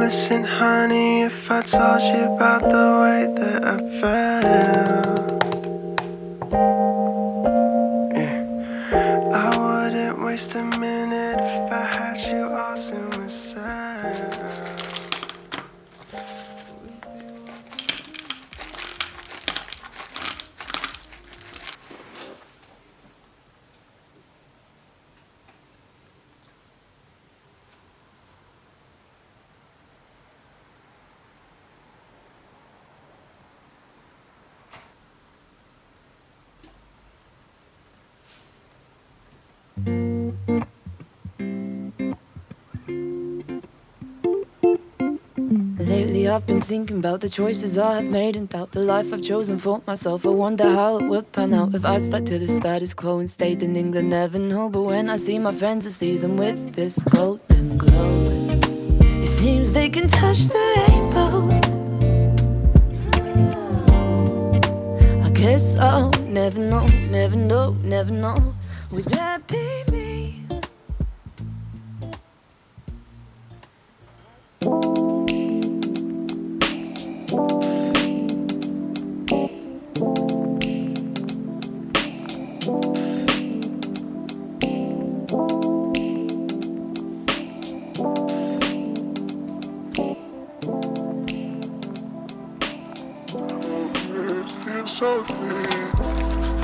listen, honey, if I told you about the way that I felt? Yeah. I wouldn't waste a minute if I had you all to myself. Lately I've been thinking about the choices I have made and doubt the life I've chosen for myself. I wonder how it would pan out if I stuck to the status quo and stayed in England. Never know, but when I see my friends, I see them with this golden glow. It seems they can touch the rainbow. I guess I'll never know, never know, never know. Would that be me? So sweet.